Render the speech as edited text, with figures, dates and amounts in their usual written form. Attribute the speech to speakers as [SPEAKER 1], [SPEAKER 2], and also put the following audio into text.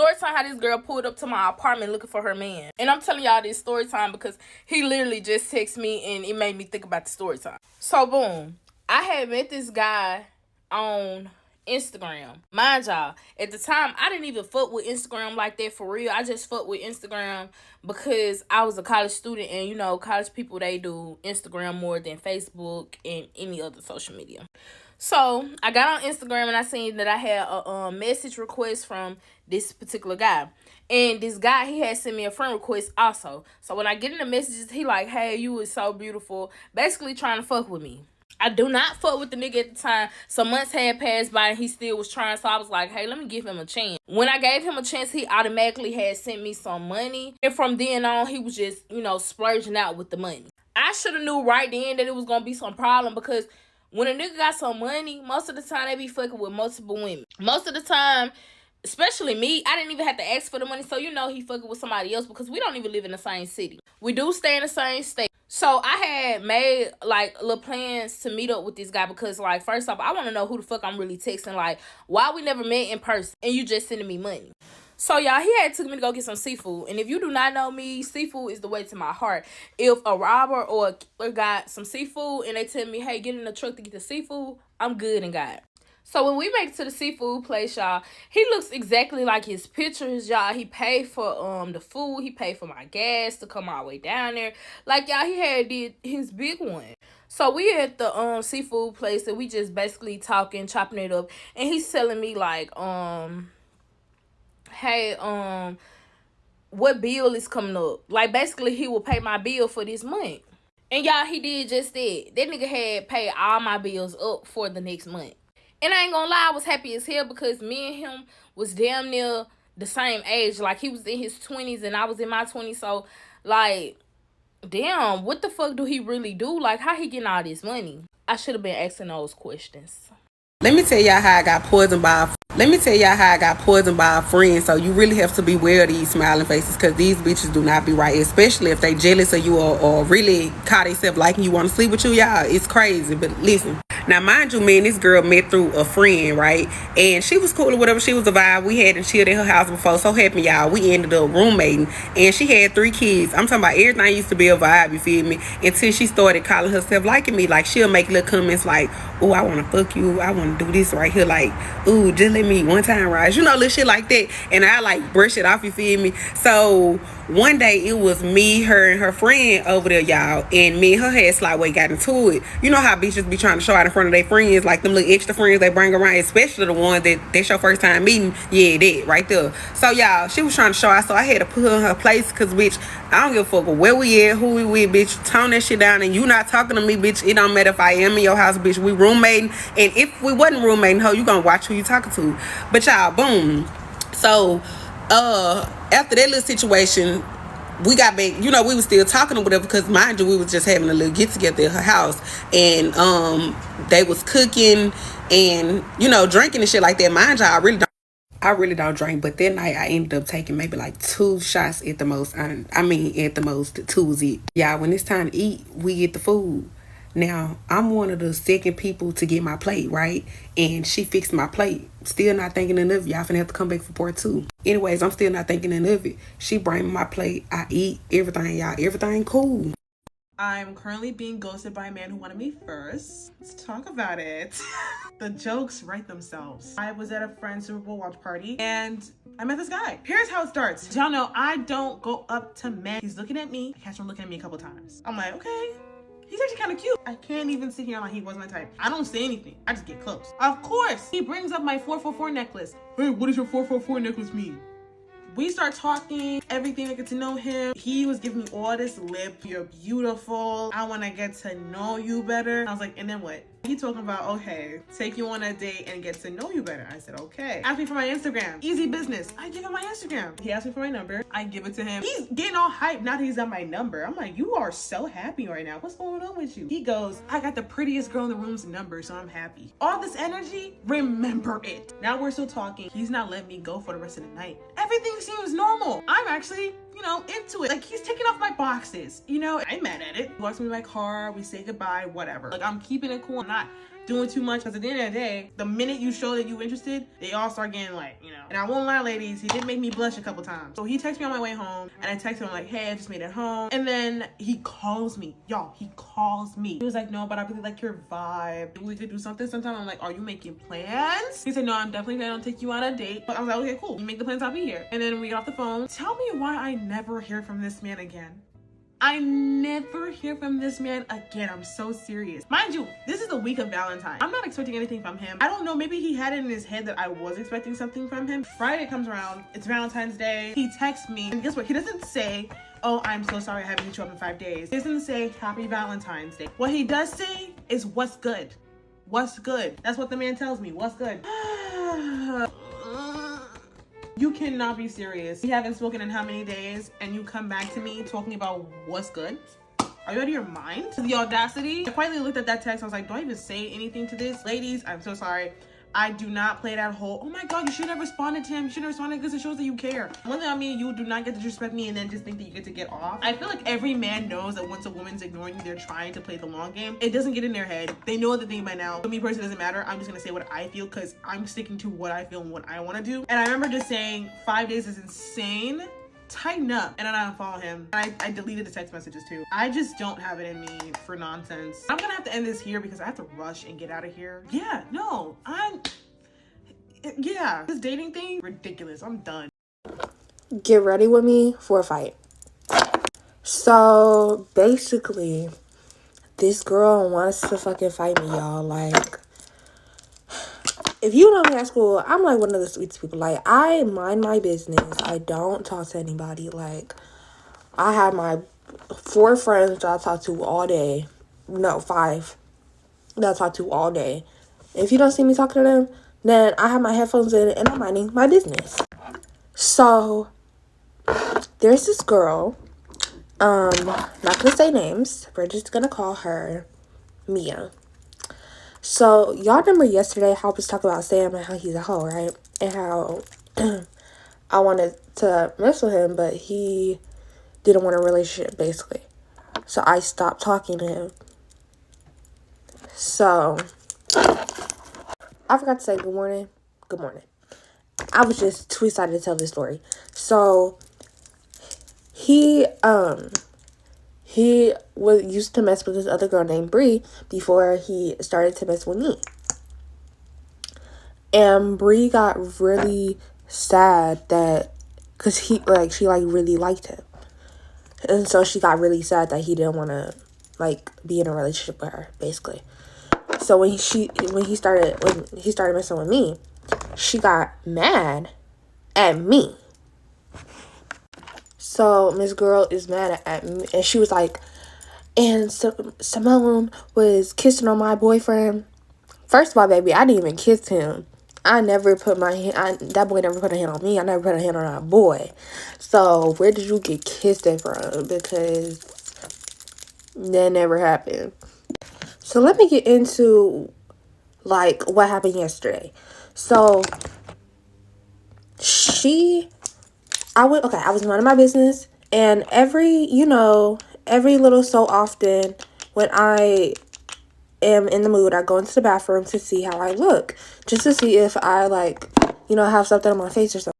[SPEAKER 1] Story time how this girl pulled up to my apartment looking for her man. And I'm telling y'all this story time because he literally just texted me and it made me think about the story time. So boom, I had met this guy on Instagram. Mind y'all, at the time, I didn't even fuck with Instagram like that for real. I just fuck with Instagram because I was a college student and, you know, college people, they do Instagram more than Facebook and any other social media. So, I got on Instagram and I seen that I had a message request from this particular guy. And this guy, he had sent me a friend request also. So, when I get in the messages, he like, hey, you was so beautiful. Basically trying to fuck with me. I do not fuck with the nigga at the time. Some months had passed by and he still was trying. So I was like, hey, let me give him a chance. When I gave him a chance, he automatically had sent me some money. And from then on, he was just, you know, splurging out with the money. I should have knew right then that it was going to be some problem because when a nigga got some money, most of the time they be fucking with multiple women. Most of the time, especially me, I didn't even have to ask for the money. So, you know, he fucking with somebody else because we don't even live in the same city. We do stay in the same state. So, I had made, like, little plans to meet up with this guy because, like, first off, I want to know who the fuck I'm really texting. Like, why we never met in person and you just sending me money? So, y'all, he had took me to go get some seafood. And if you do not know me, seafood is the way to my heart. If a robber or a killer got some seafood and they tell me, hey, get in the truck to get the seafood, I'm good and got it. So when we make it to the seafood place, y'all, he looks exactly like his pictures, y'all. He paid for the food. He paid for my gas to come all the way down there. Like, y'all, he had did his big one. So we at the seafood place and we just basically talking, chopping it up. And he's telling me like, hey, what bill is coming up? Like, basically, he will pay my bill for this month. And y'all, he did just that. That nigga had paid all my bills up for the next month. And I ain't gonna lie, I was happy as hell because me and him was damn near the same age. Like, he was in his 20s and I was in my 20s. So, like, damn, what the fuck do he really do? Like, how he getting all this money? I should have been asking those questions.
[SPEAKER 2] Let me tell y'all how I got poisoned by a friend. So you really have to beware of these smiling faces because these bitches do not be right, especially if they jealous of you or really call themselves liking you, want to sleep with you. Y'all, it's crazy. But listen, now mind you, me and this girl met through a friend, right? And she was cool or whatever. She was a vibe. We hadn't chilled at her house before. So happy, y'all. We ended up roommating and she had 3 kids. I'm talking about everything used to be a vibe, you feel me? Until she started calling herself liking me. Like, she'll make little comments like, oh, I want to fuck you. I want to do this right here. Like, ooh, just let me one time rise. You know, little shit like that. And I like brush it off, you feel me? So one day it was me, her, and her friend over there, y'all. And me and her had slightly got into it. You know how bitches be trying to show out in front of their friends, like them little extra friends they bring around, especially the ones that that's your first time meeting. Yeah, that right there. So y'all, she was trying to show out, so I had to put her in her place because, bitch, I don't give a fuck where we at, who we with, bitch. Tone that shit down, and you not talking to me, bitch. It don't matter if I am in your house, bitch. We roommating, and if we wasn't roommating, ho, you gonna watch who you talking to. But y'all, boom. So after that little situation, we got back, you know, we was still talking or whatever because, mind you, we was just having a little get together at her house, and they was cooking and, you know, drinking and shit like that. Mind you, I really don't drink, but that night I ended up taking maybe like 2 shots at the most. I mean, at the most, 2 was it. Y'all, when it's time to eat, we get the food. Now, I'm one of the second people to get my plate, right? And she fixed my plate. Still not thinking enough. Y'all finna have to come back for part 2. Anyways, I'm still not thinking enough it. She bring me my plate. I eat everything, y'all. Everything cool.
[SPEAKER 3] I'm currently being ghosted by a man who wanted me first. Let's talk about it. The jokes write themselves. I was at a friend's Super Bowl watch party and I met this guy. Here's how it starts. Y'all know I don't go up to men. He's looking at me. I catch him looking at me a couple times. I'm like, okay. He's actually kind of cute. I can't even sit here like he wasn't my type. I don't say anything. I just get close. Of course, he brings up my 444 necklace. Hey, what does your 444 necklace mean? We start talking, everything, I get to know him. He was giving me all this lip. You're beautiful. I want to get to know you better. I was like, and then what? He talking about, okay, take you on a date and get to know you better. I said, okay. Ask me for my Instagram. Easy business. I give him my Instagram. He asked me for my number. I give it to him. He's getting all hyped now that he's on my number. I'm like, you are so happy right now. What's going on with you? He goes, I got the prettiest girl in the room's number, so I'm happy. All this energy, remember it. Now we're still talking. He's not letting me go for the rest of the night. Everything seems normal. I'm actually, you know, into it. Like, he's taking off my boxes. You know, I'm mad at it. He walks me to my car. We say goodbye, whatever. Like, I'm keeping it cool. I'm not doing too much. Because at the end of the day, the minute you show that you're interested, they all start getting like, you know. And I won't lie, ladies, he did make me blush a couple times. So he texted me on my way home, and I texted him like, hey, I just made it home. And then he calls me. Y'all, he calls me. He was like, no, but I really like your vibe. We could do something sometime. I'm like, are you making plans? He said, no, I'm definitely gonna take you on a date. But I was like, okay, cool. You make the plans, I'll be here. And then we get off the phone. Tell me why I never hear from this man again. I never hear from this man again. I'm so serious. Mind you, this is the week of Valentine's. I'm not expecting anything from him. I don't know, maybe he had it in his head that I was expecting something from him. Friday comes around, it's Valentine's Day. He texts me, and guess what? He doesn't say, oh, I'm so sorry I haven't hit you up in 5 days. He doesn't say happy Valentine's Day. What he does say is what's good. What's good? That's what the man tells me. What's good? You cannot be serious. We haven't spoken in how many days, and you come back to me talking about what's good? Are you out of your mind? The audacity. I quietly looked at that text. I was like, do I even say anything to this? Ladies, I'm so sorry. I do not play that whole, oh my God, you should have responded to him. You should have responded because it shows that you care. One thing I mean, you do not get to disrespect me and then just think that you get to get off. I feel like every man knows that once a woman's ignoring you, they're trying to play the long game. It doesn't get in their head. They know the thing by now. For me personally, it doesn't matter. I'm just gonna say what I feel because I'm sticking to what I feel and what I want to do. And I remember just saying 5 days is insane. Tighten up. And then I unfollow him. I deleted the text messages too. I just don't have it in me for nonsense. I'm gonna have to end this here because I have to rush and get out of here. Yeah, no, yeah, this dating thing, ridiculous. I'm done.
[SPEAKER 4] Get ready with me for a fight. So basically, this girl wants to fucking fight me, y'all. Like, if you know me at school, I'm like one of the sweetest people. Like, I mind my business. I don't talk to anybody. Like, I have my 4 friends that I talk to all day. No, 5 that I talk to all day. If you don't see me talking to them, then I have my headphones in and I'm minding my business. So there's this girl, not gonna say names, we're just gonna call her Mia. So y'all remember yesterday how I was talking about Sam and how he's a hoe, right? And how I wanted to mess with him, but he didn't want a relationship, basically. So I stopped talking to him. So I forgot to say good morning. Good morning. I was just too excited to tell this story. So he used to mess with this other girl named Bree before he started to mess with me. And Bree got really sad that because she really liked him. And so she got really sad that he didn't want to be in a relationship with her, basically. So when he started messing with me, she got mad at me. So Miss Girl is mad at me, and she was like, and Simone was kissing on my boyfriend. First of all, baby, I didn't even kiss him. I never put my hand. That boy never put a hand on me. I never put a hand on that boy. So where did you get kissed at from? Because that never happened. So let me get into what happened yesterday. So I was minding my business, and every little so often when I am in the mood, I go into the bathroom to see how I look, just to see if I have something on my face or something.